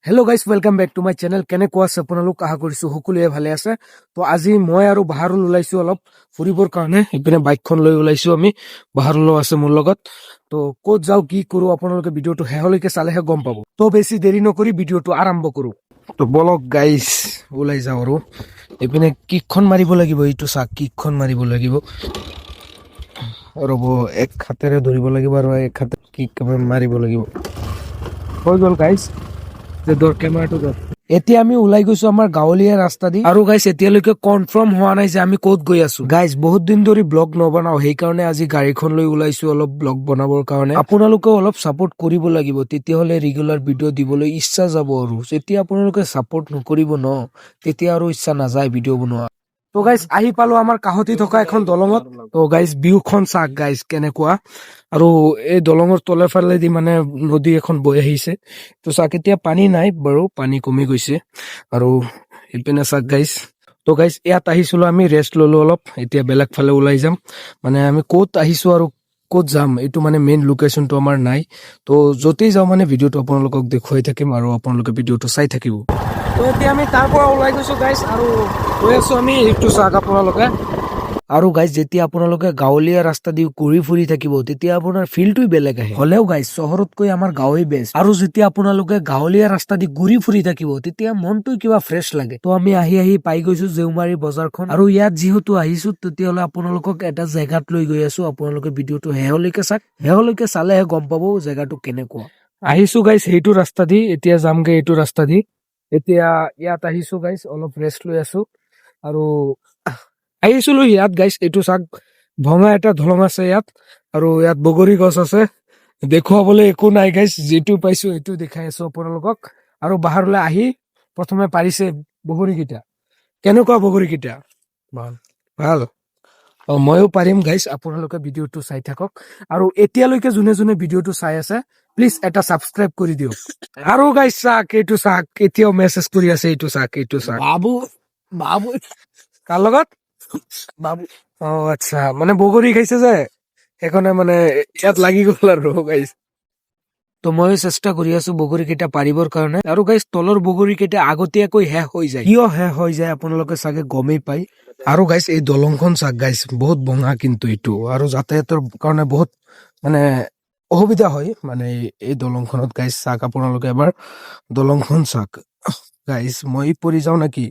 Hello' guys welcome back to my channel. কেনেকুৱা আছে আপোনালোক? আশা কৰিছো সকলোৱে ভালে আছে। তো আজি মই আৰু বাহাৰুল ওলাইছো অলপ ফুৰিবৰ কাৰণে। ইপিনে বাইকখন লৈ ওলাইছো আমি, বাহাৰুলো আছে মোৰ লগত। তো ক'ত যাওঁ কি কৰো আপোনালোকে ভিডিঅ'টো শেষলৈকে চালেহে গম পাব। তো বেছি দেৰি নকৰি ভিডিঅ'টো আৰম্ভ কৰো। তো বলক গাইজ ওলাই যাওঁ আৰু ইপিনে কিকখন মাৰিব লাগিব, এইটো চাক কিকখন মাৰিব লাগিব। ৰ'ব, এক হাতেৰে ধৰিব লাগিব আৰু এক হাতে কিক মাৰিব লাগিব। হৈ গ'ল গাইজ। এতিয়া আমি ওলাই গৈছো আমাৰ গাঁৱলীয়া ৰাস্তা দি, আৰু গাইজ এতিয়ালৈকে কনফাৰ্ম হোৱা নাই যে আমি ক'ত গৈ আছো। গাইজ বহুত দিন ধৰি ব্লগ নবনাও, সেইকাৰণে আজি গাড়ীখন লৈ ওলাইছো অলপ ব্লগ বনাবৰ কাৰণে। আপোনালোকেও অলপ চাপোৰ্ট কৰিব লাগিব, তেতিয়াহ'লে ৰেগুলাৰ ভিডিঅ' দিবলৈ ইচ্ছা যাব। আৰু যেতিয়া আপোনালোকে চাপোৰ্ট নকৰিব ন, তেতিয়া আৰু ইচ্ছা নাযায় ভিডিঅ' বনোৱা। তো গাইজ আহি পালো আমাৰ কাষতি থকা এখন দলঙত। তো গাইজ ভিউখন চাক গাইজ কেনেকুৱা, আৰু এই দলঙৰ তলে ফালেদি মানে নদী এখন বৈ আহিছে। তো চাক এতিয়া পানী নাই বাৰু, পানী কমি গৈছে। আৰু ইপিনে চাক গাইজ। তো গাইজ ইয়াত আহিছিলো আমি, ৰেষ্ট ললো অলপ, এতিয়া বেলেগ ফালে ওলাই যাম। মানে আমি ক'ত আহিছো আৰু ক'ত যাম এইটো মানে মেইন লোকেশ্যনটো আমাৰ নাই। তো য'তেই যাওঁ মানে ভিডিঅ'টো আপোনালোকক দেখুৱাই থাকিম আৰু আপোনালোকে ভিডিঅ'টো চাই থাকিব। তো এতিয়া আমি তাৰ পৰা ওলাই গৈছো গাইজ, আৰু গৈ আছো আমি এইটো চাক আপোনালোকে। আৰু গাইজ যেতিয়া আপোনালোকে গাঁৱলীয়া ৰাস্তা দি ঘূৰি ফুৰি থাকিব, তেতিয়া আপোনাৰ ফিলটোই বেলেগ আহে। হ'লেও গাইজ চহৰতকৈ আমাৰ গাঁৱেই বেষ্ট। আৰু যেতিয়া আপোনালোকে গাঁৱলীয়া ৰাস্তা দি ঘূৰি ফুৰি থাকিব, তেতিয়া মনটো কিবা ফ্ৰেছ লাগে। তো আমি আহি পাই গৈছো জেউমাৰী বজাৰখন, আৰু ইয়াত যিহেতু আহিছো, তেতিয়াহ'লে আপোনালোকক এটা জেগাত লৈ গৈ আছো। আপোনালোকে ভিডিঅ'টো শেষলৈকে চাওক, শেষলৈকে চালেহে গম পাব জেগাটো কেনেকুৱা। আহিছো গাইজ সেইটো ৰাস্তা দি, এতিয়া যামগে এইটো ৰাস্তা দি। এতিয়া ইয়াত আহিছো গাইজ, অলপ ৰেষ্ট লৈ আছো। আৰু আহিছিলো ইয়াত গাইজ, এইটো চাক ভঙা এটা দলং আছে ইয়াত, আৰু ইয়াত বগৰী গছ আছে। দেখুৱাবলৈ একো নাই গাইজ, যিটো পাইছো সেইটো দেখাই আছো আপোনালোকক। আৰু বাহিৰলৈ আহি প্ৰথমে পাৰিছে বগৰীকেইটা। কেনেকুৱা বগৰীকেইটা? ভাল ভাল। ময়ো পাৰিম গাইজ, আপোনালোকে ভিডিঅ'টো চাই থাকক। আৰু এতিয়ালৈকে যোনে যোনে ভিডিঅ'টো চাই আছে, প্লিজ এটা ছাবস্ক্ৰাইব কৰি দিয়ক। আৰু গাইজ চাক এইটো চাক, এতিয়াও মেছেজ কৰি আছে, এইটো চাক এইটো চাক। বাবু বাবু কাৰ লগত? বাবু। অ আচ্ছা, মানে বগৰী খাইছে যে সেইকাৰণে মানে ইয়াত লাগি গ'ল আৰু গাইজ। তো ময়ো চেষ্টা কৰি আছো বগৰী কেইটা পাৰিবৰ কাৰণে। আৰু গাইজ তলৰ বগৰী কেইটা আগতীয়াকৈ শেষ হৈ যায়। কিয় শেষ হৈ যায় আপোনালোকে চাগে গমেই পাই। আৰু গাইজ এই দলংখন চাক গাইজ, বহুত ভঙা কিন্তু এইটো, আৰু যাতায়াতৰ কাৰণে বহুত মানে অসুবিধা হয় মানে এই দলংখনত। গাইজ চাক আপোনালোকে এবাৰ দলংখন চাক গাইজ। মই পৰি যাওঁ নেকি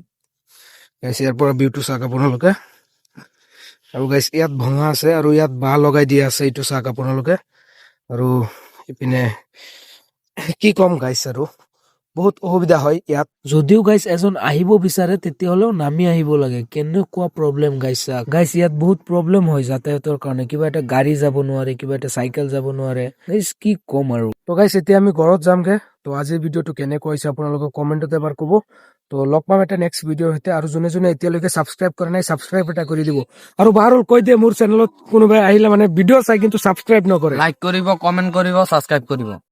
গাইজ, ইয়াৰ পৰা ভিউটো চাক আপোনালোকে। আৰু গাইজ ইয়াত ভঙা আছে, আৰু ইয়াত বাঁহ লগাই দিয়া আছে, এইটো চাক আপোনালোকে। আৰু ইপিনে কি কম গাইজ, আৰু বহুত অসুবিধা হয় ইয়াত। যদিও গাইজ এজন আহিব বিচাৰে, তেতিয়াহ'লেও নামি আহিব লাগে। কেনেকুৱা প্ৰব্লেম গাইজ চাক। গাইজ ইয়াত বহুত প্ৰব্লেম হয় যাতায়াতৰ কাৰণে, কিবা এটা গাড়ী যাব নোৱাৰে, কিবা এটা চাইকেল যাব নোৱাৰে। গাইজ কি কম আৰু। তো গাইজ এতিয়া আমি ঘৰত যামগে। তো আজিৰ ভিডিঅ'টো কেনেকুৱা হৈছে আপোনালোকে কমেণ্টত এবাৰ ক'ব। তো লগ পাম এটা নেক্সট ভিডিঅ'ৰ সৈতে। আৰু যোনে যোনে এতিয়ালৈকে ছাবস্ক্ৰাইব কৰা নাই, ছাবস্ক্ৰাইব এটা কৰি দিব। আৰু বাহাৰুল কৈ দিয়ে, মোৰ চেনেলত কোনোবাই আহিলে মানে ভিডিঅ' চাই কিন্তু ছাবস্ক্ৰাইব নকৰে। লাইক কৰিব, কমেন্ট কৰিব, সাবস্ক্ৰাইব কৰিব।